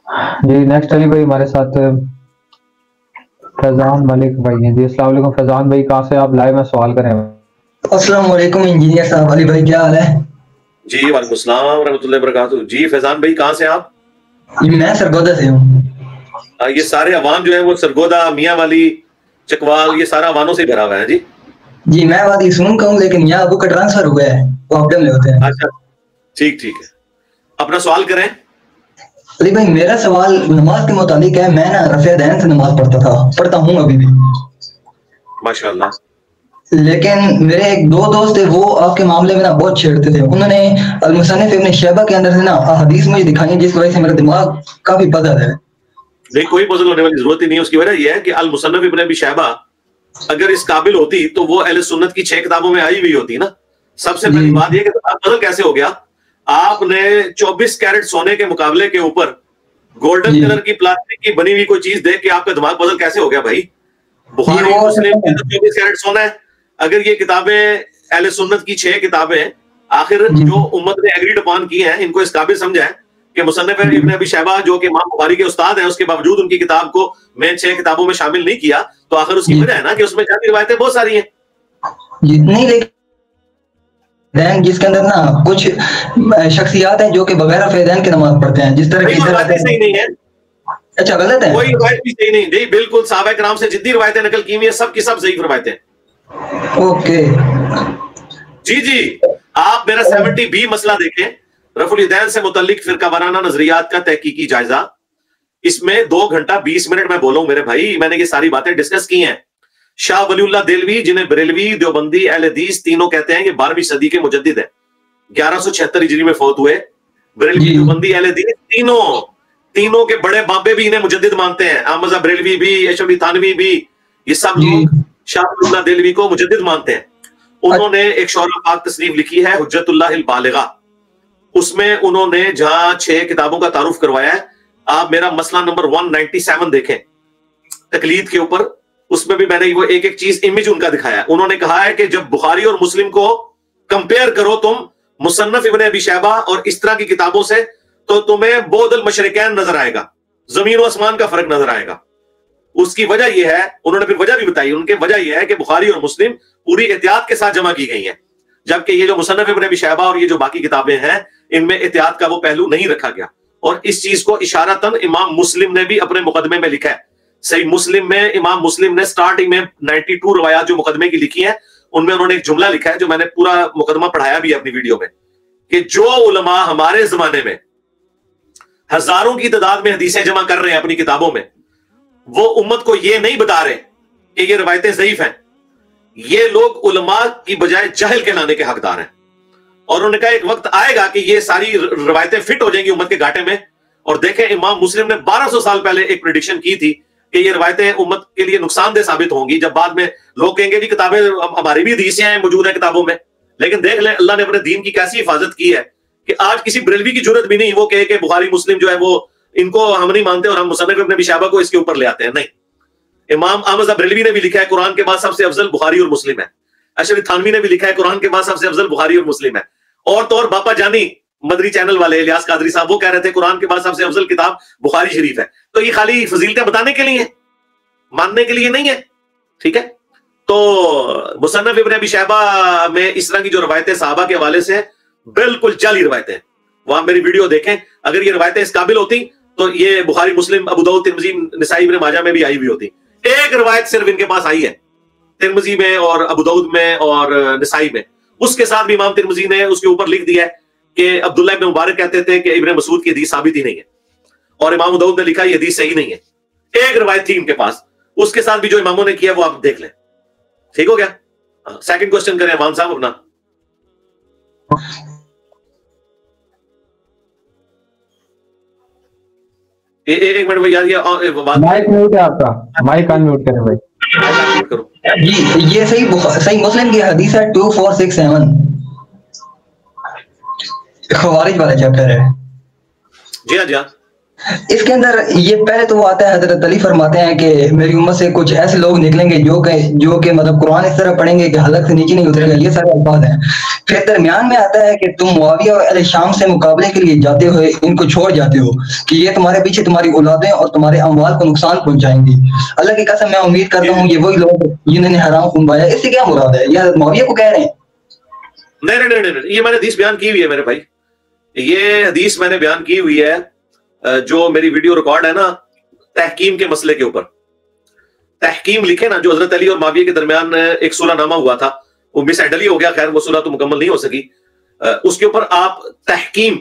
جی next علی بھائی ہمارے ساتھ فیضان ملک بھائی ہیں. جی السلام علیکم فیضان بھائی, کہاں سے آپ لائیو میں سوال کریں؟ السلام علیکم انجینئر صاحب. علی بھائی کیا حال ہے؟ جی وعلیکم السلام ورحمۃ اللہ وبرکاتہ. جی فیضان بھائی کہاں سے آپ؟ میں سرگودا سے ہوں. یہ سارے عوام جو ہیں وہ سرگودا, میاں والی, چکوال, یہ سارا عوانوں سے بھرا ہوا ہے. جی جی میں وادی سون کا ہوں, لیکن یہاں ابو کا ٹرانسفر ہوا ہے, پرابلم میں ہوتے ہیں. اچھا ٹھیک ہے, اپنا سوال کریں. علی بھائی میرا سوال نماز کے متعلق ہے. میں نا رفع دین سے نماز پڑھتا ہوں ابھی بھی ماشاء اللہ. لیکن میرے ایک دو دوست تھے, وہ آپ کے معاملے میں نا بہت چھیڑتے تھے. انہوں نے المصنف ابن شیبہ کے اندر سے نا احادیث مجھے دکھائی ہیں, جس کی وجہ سے میرا دماغ کافی بدل ہے. نہیں کوئی پزل ہونے والی ضرورت ہی نہیں. اس کی وجہ یہ ہے کہ المصنف ابن ابی شیبہ اگر اس قابل ہوتی تو وہ اہل سنت کی 6 کتابوں میں آئی ہوئی ہوتی نا. سب سے پہلی بات یہ کہ پزل کیسے ہو گیا. آپ نے 24 کیرٹ سونے کے مقابلے کے اوپر گولڈن کلر کی پلاسٹک کی بنی ہوئی کوئی چیز دیکھ کے آپ کا دماغ پزل کیسے ہو گیا بھائی؟ بخاری مسلم 24 کیرٹ سونا ہے. اگر یہ کتابیں اہل سنت کی 6 کتابیں آخر جو امت نے ایگریڈ اپان کی ہیں, ان کو اس قابل سمجھا ہے کہ مصنف ابن ابی شیبہ جو کہ امام بخاری کے استاد ہیں, اس کے باوجود ان کی کتاب کو میں 6 کتابوں میں شامل نہیں کیا, تو آخر اس کی وجہ ہے نا کہ اس میں جعلی روایتیں بہت ساری ہیں. نہیں لیکن جس کے اندر نا کچھ شخصیات ہیں جو کہ بغیر فیضان کی نماز پڑھتے ہیں, جس طرح کی صحیح نہیں ہے. اچھا غلط ہے, کوئی روایت بھی صحیح نہیں. جی بالکل, صحابہ کرام سے جتنی روایتیں نقل کی ہوئی ہیں سب کی سب صحیح روایتیں. اوکے جی آپ میرا 70B مسئلہ دیکھیں, رفع الیدین سے متعلق فرقہ وارانہ نظریات کا تحقیقی جائزہ. اس میں 2 گھنٹہ 20 منٹ میں بولوں میرے بھائی, میں نے یہ ساری باتیں ڈسکس کی ہیں. شاہ ولی اللہ دہلوی, جنہیں بریلوی, دیوبندی, اہل حدیث تینوں کہتے ہیں, یہ 12ویں صدی کے مجدد ہیں. 1176 ہجری میں فوت ہوئے. بریلوی, دیوبندی, اہل حدیث تینوں کے بڑے بابے بھی انہیں مجدد مانتے ہیں. احمد رضا بریلوی بھی, اشرف علی تھانوی بھی, یہ سب لوگ شاہ ولی اللہ دہلوی کو مجدد مانتے ہیں. انہوں نے ایک شورا پاک تصنیف لکھی ہے حجت اللہ البالغہ. اس میں انہوں نے جہاں 6 کتابوں کا تعارف کروایا ہے, آپ میرا مسئلہ نمبر 197 دیکھیں تقلید کے اوپر. اس میں بھی میں نے وہ ایک ایک چیز امیج ان کا دکھایا ہے. انہوں نے کہا ہے کہ جب بخاری اور مسلم کو کمپیئر کرو تم مصنف ابن ابی شیبہ اور اس طرح کی کتابوں سے, تو تمہیں بعد المشرقین نظر آئے گا, زمین و آسمان کا فرق نظر آئے گا. اس کی وجہ یہ ہے, انہوں نے پھر وجہ بھی بتائی, ان کی وجہ یہ ہے کہ بخاری اور مسلم پوری احتیاط کے ساتھ جمع کی گئی ہیں, جبکہ یہ جو مصنف ابن ابی شیبہ اور یہ جو باقی کتابیں ہیں ان میں احتیاط کا وہ پہلو نہیں رکھا گیا. اور اس چیز کو اشارتاً امام مسلم نے بھی اپنے مقدمے میں لکھا ہے. صحیح مسلم میں امام مسلم نے سٹارٹنگ میں 92 روایات جو مقدمے کی لکھی ہیں, ان میں انہوں نے ایک جملہ لکھا ہے جو میں نے پورا مقدمہ پڑھایا بھی اپنی ویڈیو میں, کہ جو علماء ہمارے زمانے میں ہزاروں کی تعداد میں حدیثیں جمع کر رہے ہیں اپنی کتابوں میں, وہ امت کو یہ نہیں بتا رہے کہ یہ روایتیں ضعیف ہیں. یہ لوگ علماء کی بجائے جہل کہلانے کے حقدار ہیں. اور انہوں نے کہا ایک وقت آئے گا کہ یہ ساری روایتیں فٹ ہو جائیں گی امت کے گاٹے میں. اور دیکھیں امام مسلم نے 1200 سال پہلے ایک پریڈکشن کی تھی کہ یہ روایتیں امت کے لیے نقصان دہ ثابت ہوں گی, جب بعد میں لوگ کہیں گے جی کتابیں ہماری بھی حدیثیں ہیں موجود ہیں کتابوں میں. لیکن دیکھ لیں اللہ نے اپنے دین کی کیسی حفاظت کی ہے کہ آج کسی بریلوی کی جرت بھی نہیں وہ کہے کہ بخاری مسلم جو ہے وہ ان کو ہم نہیں مانتے اور ہم مصنف ابن ابی شیبہ کو اس کے اوپر لے آتے ہیں. نہیں, امام احمد بریلوی نے بھی لکھا ہے قرآن کے بعد سب سے افضل بخاری اور مسلم ہے. اشرف تھانوی نے بھی لکھا ہے قرآن کے بعد سب سے افضل بخاری اور مسلم ہے. اور تو اور باپا جانی مدری چینل والے الیاس قادری صاحب وہ کہہ رہے تھے قرآن کے بعد سب سے افضل کتاب بخاری شریف ہے. تو یہ خالی فضیلتیں بتانے کے لیے ہیں, ماننے کے لیے نہیں ہے. ٹھیک ہے, تو مصنف ابن ابی شیبہ میں اس طرح کی جو روایتیں صحابہ کے حوالے سے بالکل جعلی روایتیں, وہاں میری ویڈیو دیکھیں. اگر یہ روایتیں اس قابل ہوتی تو یہ بخاری مسلم ابو داؤد ترمذی نسائی ابن ماجہ میں بھی آئی ہوئی ہوتی. ایک روایت صرف ان کے پاس آئی ہے ترمذی میں اور ابو داؤد میں اور نسائی میں, اس کے ساتھ بھی امام ترمذی نے اس کے اوپر لکھ دیا ہے کہ عبداللہ ابن مبارک کہتے تھے کہ ابن مسعود کی حدیث ثابت ہی نہیں ہے, اور امام ابو داؤد نے لکھا یہ حدیث صحیح نہیں ہے. ایک روایت تھی ان کے پاس, اس کے ساتھ بھی جو اماموں نے کیا وہ آپ دیکھ لیں. ٹھیک ہو گیا. سیکنڈ کوسچن کریں عوام صاحب اپنا. ایک منٹ یار, مائک میوٹ ہے آپ کا, مائک ان میوٹ کریں بھائی. جی یہ صحیح مسلم کی حدیث ہے 2467, خوارج والا چیپٹر ہے. جی ہاں جی ہاں. اس کے اندر یہ پہلے تو وہ آتا ہے، حضرت علی فرماتے ہیں کہ میری امت سے کچھ ایسے لوگ نکلیں گے جو کہ مطلب قرآن اس طرح پڑھیں گے کہ حلق سے نیچے نہیں اترے گا، یہ سارے الفاظ ہیں۔ پھر درمیان میں آتا ہے کہ تم معاویہ اور اہل شام سے مقابلے کے لیے جاتے ہوئے ان کو چھوڑ جاتے ہو کہ یہ تمہارے پیچھے تمہاری اولادیں اور تمہارے اموال کو نقصان پہنچائیں گی۔ اللہ کی قسم میں امید کرتا ہوں یہ وہی لوگ جنہوں نے حرام خون بہایا۔ اس سے کیا مراد ہے؟ یہ حضرت معاویہ کو کہہ رہے ہیں؟ نہیں، یہ میں نے حدیث بیان کی ہوئی ہے میرے بھائی، یہ حدیث میں نے بیان کی ہوئی ہے، جو میری ویڈیو ریکارڈ ہے نا تحکیم کے مسئلے کے اوپر، تحکیم لکھے نا، جو حضرت علی اور معاویہ کے درمیان ایک صلح نامہ ہوا تھا، وہ مس ہینڈل ہی ہو گیا، خیر وہ صلح تو مکمل نہیں ہو سکی، اس کے اوپر آپ تحکیم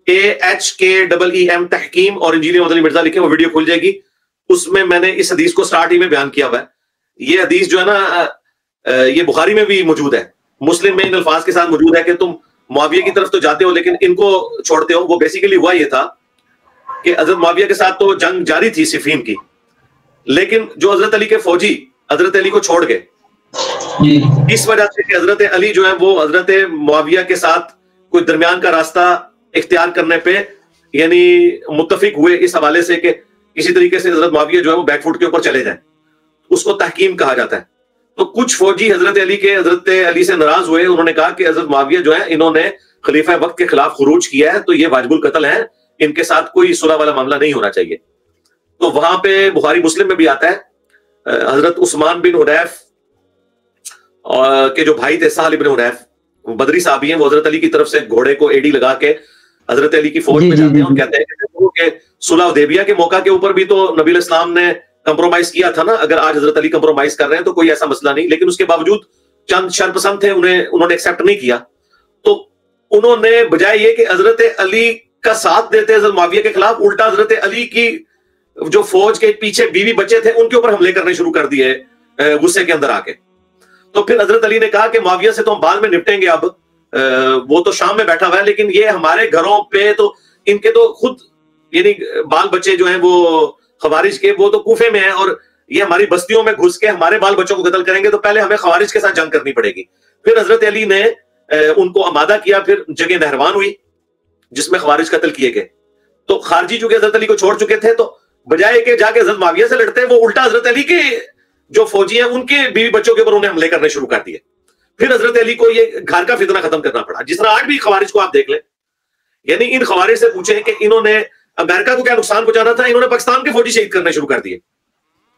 TAHKEEM تحکیم اور انجینئر مدنی مرزا لکھے، وہ ویڈیو کھل جائے گی، اس میں میں نے اس حدیث کو سٹارٹ ہی میں بیان کیا ہوا ہے۔ یہ حدیث جو ہے نا یہ بخاری میں بھی موجود ہے، مسلم میں ان الفاظ کے ساتھ موجود ہے کہ تم معاویہ کی طرف تو جاتے ہو لیکن ان کو چھوڑتے ہو۔ وہ بیسیکلی ہوا یہ تھا کہ حضرت معاویہ کے ساتھ تو جنگ جاری تھی صفین کی، لیکن جو حضرت علی کے فوجی حضرت علی کو چھوڑ گئے اس وجہ سے کہ حضرت علی جو ہے وہ حضرت معاویہ کے ساتھ کوئی درمیان کا راستہ اختیار کرنے پہ یعنی متفق ہوئے اس حوالے سے کہ کسی طریقے سے حضرت معاویہ جو ہے وہ بیک فٹ کے اوپر چلے جائیں، اس کو تحکیم کہا جاتا ہے۔ تو کچھ فوجی حضرت علی سے ناراض ہوئے، انہوں نے کہا کہ حضرت معاویہ جو ہے انہوں نے خلیفہ وقت کے خلاف خروج کیا ہے تو یہ واجب القتل ہے، ان کے ساتھ کوئی صلح والا معاملہ نہیں ہونا چاہیے۔ تو وہاں پہ بخاری مسلم میں بھی آتا ہے حضرت عثمان بن حنیف کے جو بھائی تھے سہل بن حنیف، بدری صحابی ہیں، وہ حضرت علی کی طرف سے گھوڑے کو ایڑی لگا کے حضرت علی کی فوج میں جاتے ہیں اور کہتے ہیں کہ صلح حدیبیہ کے موقع کے اوپر بھی تو نبی علیہ السلام نے کمپرومائز کیا تھا نا، اگر آج حضرت علی کمپرومائز کر رہے ہیں تو کوئی ایسا مسئلہ نہیں، لیکن اس کے باوجود چند شرپسند تھے، انہوں نے ایکسیپٹ نہیں کیا، تو انہوں نے بجائے یہ کہ حضرت علی کا ساتھ دیتے حضرت معاویہ کے خلاف، الٹا حضرت علی کی جو فوج کے پیچھے بیوی بچے تھے ان کے اوپر حملے کرنے شروع کر دیے غصے کے اندر آ کے۔ تو پھر حضرت علی نے کہا کہ معاویہ سے تو ہم بعد میں نپٹیں گے، اب وہ تو شام میں بیٹھا ہوا ہے، لیکن یہ ہمارے گھروں پہ تو ان کے تو خود یعنی بال بچے جو ہیں وہ خوارج کے وہ تو کوفے میں ہیں، اور یہ ہماری بستیوں میں گھس کے ہمارے بال بچوں کو قتل کریں گے، تو پہلے ہمیں خوارج کے ساتھ جنگ کرنی پڑے گی۔ پھر حضرت علی نے ان کو آمادہ کیا، پھر جنگ نہروان ہوئی جس میں خوارج قتل کیے گئے۔ تو خارجی چونکہ حضرت علی کو چھوڑ چکے تھے، تو بجائے کہ جا کے حضرت معاویہ سے لڑتے، وہ الٹا حضرت علی کے جو فوجی ہیں ان کے بیوی بچوں کے اوپر انہیں حملے کرنے شروع کر دیے۔ پھر حضرت علی کو یہ گھر کا فتنہ ختم کرنا پڑا، جس طرح آج بھی خوارج کو آپ دیکھ لیں، یعنی ان خوارج سے پوچھیں کہ انہوں نے امریکہ کو کیا نقصان پہنچانا تھا، انہوں نے پاکستان کے فوجی شہید کرنے شروع کر دیے۔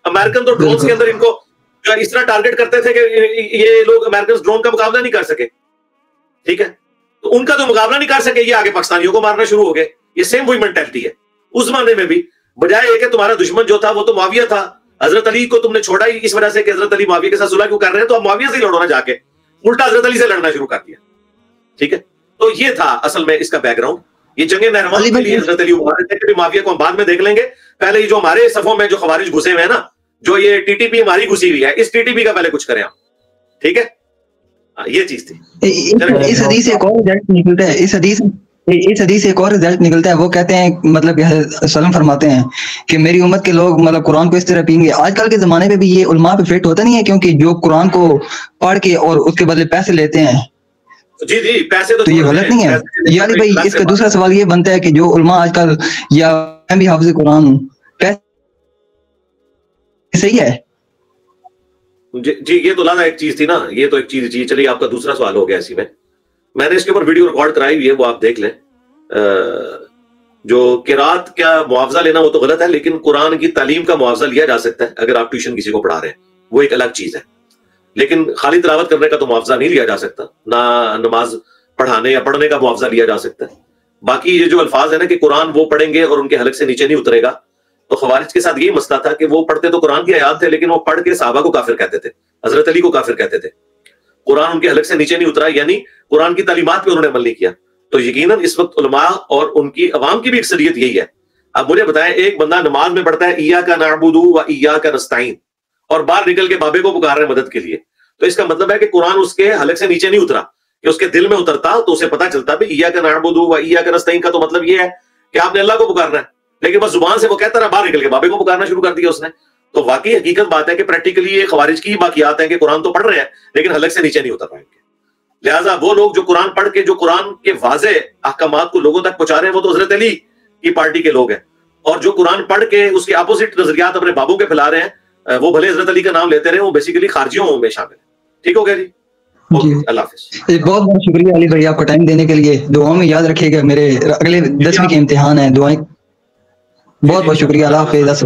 امریکن تو ڈرونز کے اندر ان کو اس طرح ٹارگٹ کرتے تھے کہ یہ لوگ امریکن ڈرون کا مقابلہ نہیں کر سکے، ٹھیک ہے، تو ان کا تو مقابلہ نہیں کر سکے، یہ آگے پاکستانیوں کو مارنا شروع ہو گئے۔ یہ سیم وہی مینٹلٹی ہے اس زمانے میں بھی، بجائے یہ کہ تمہارا دشمن جو تھا وہ تو معاویہ تھا، حضرت علی کو تم نے چھوڑا ہی اس وجہ سے کہ حضرت علی معاویہ کے ساتھ صلح کیوں کر رہے ہیں، تو اب معاویہ سے ہی لڑو نا، جا کے الٹا حضرت علی سے لڑنا شروع کر دیا، ٹھیک ہے۔ تو یہ تھا اصل میں اس کا بیک گراؤنڈ۔ یہ جنگ نہروان کے لیے حضرت علی معاویہ کو ہم بعد میں دیکھ لیں گے، پہلے یہ جو ہمارے صفوں میں جو خوارج گھسے ہوئے ہیں نا، جو یہ ٹی ٹی پی ہماری گھسی ہوئی ہے، اس ٹی ٹی پی کا پہلے کچھ کریں ہم، ٹھیک ہے، یہ چیز تھی۔ اس حدیث سے ایک اور رزلٹ نکلتا ہے، اس حدیث سے ایک اور رزلٹ نکلتا ہے، وہ کہتے ہیں مطلب وسلم فرماتے ہیں کہ میری امت کے لوگ مطلب قرآن کو اس طرح پئیں گے۔ آج کل کے زمانے میں بھی یہ علماء پہ فٹ ہوتا نہیں ہے، کیونکہ جو قرآن کو پڑھ کے اور اس کے بدلے پیسے لیتے ہیں، جی پیسے تو یہ غلط نہیں ہے؟ یعنی بھائی اس کا دوسرا سوال یہ بنتا ہے کہ جو علماء آج کل یا میں بھی حافظ قرآن ہوں، صحیح ہے؟ جی یہ تو لانا ایک چیز تھی نا، یہ تو ایک چیز جی، چلیے آپ کا دوسرا سوال ہو گیا اسی میں نے اس کے اوپر ویڈیو ریکارڈ کرائی ہوئی ہے، وہ آپ دیکھ لیں۔ جو قرات کا معاوضہ لینا وہ تو غلط ہے، لیکن قرآن کی تعلیم کا معاوضہ لیا جا سکتا ہے اگر آپ ٹیوشن کسی کو پڑھا رہے ہیں، وہ ایک الگ چیز ہے، لیکن خالی تلاوت کرنے کا تو معاوضہ نہیں لیا جا سکتا، نہ نماز پڑھانے یا پڑھنے کا معاوضہ لیا جا سکتا ہے۔ باقی یہ جو الفاظ ہے نا کہ قرآن وہ پڑھیں گے اور ان کے حلق سے نیچے نہیں اترے گا، تو خوارج کے ساتھ یہی مسئلہ تھا کہ وہ پڑھتے تو قرآن کی آیات تھے، لیکن وہ پڑھ کے صحابہ کو کافر کہتے تھے، حضرت علی کو کافر کہتے تھے۔ قرآن ان کے حلق سے نیچے نہیں اترا، یعنی قرآن کی تعلیمات پہ انہوں نے عمل نہیں کیا۔ تو یقیناً اس وقت علماء اور ان کی عوام کی بھی اکثریت یہی ہے۔ اب مجھے بتائیں، ایک بندہ نماز میں پڑھتا ہے ایاک نعبد و ایاک نستعین، اور باہر نکل کے بابے کو پکار رہے ہیں مدد کے لیے، تو اس کا مطلب ہے کہ قرآن اس کے حلق سے نیچے نہیں اترا، کہ اس کے دل میں اترتا تو اسے پتا چلتا بھی ایاک نعبد و ایاک نستعین کا تو مطلب یہ ہے کہ آپ نے اللہ کو پکارنا ہے، لیکن بس زبان سے وہ کہتا رہا، باہر نکل کے بابے کو پکارنا شروع کر دیا اس نے۔ تو واقعی حقیقت بات ہے کہ پریکٹیکلی یہ خوارج کی باقیات ہیں کہ قرآن تو پڑھ رہے ہیں لیکن حلق سے نیچے نہیں اتر رہے ہیں۔ لہٰذا وہ لوگ جو قرآن پڑھ کے جو قرآن کے واضح احکامات کو لوگوں تک پہنچا رہے ہیں، وہ تو حضرت علی کی پارٹی کے لوگ ہیں اور جو قرآن پڑھ کے اس کے اپوزٹ نظریات اپنے بابوں کے پھیلا رہے ہیں وہ بھلے حضرت علی کا نام لیتے رہے وہ بیسیکلی خارجیوں میں شامل ہیں. ٹھیک ہو گیا جی؟ اللہ حافظ. بہت بہت شکریہ علی بھائی آپ کا ٹائم دینے کے لیے. دعاؤں میں یاد رکھیے گا, میرے اگلے 10ویں کے امتحان ہیں, دعائیں. بہت بہت شکریہ. اللہ حافظ.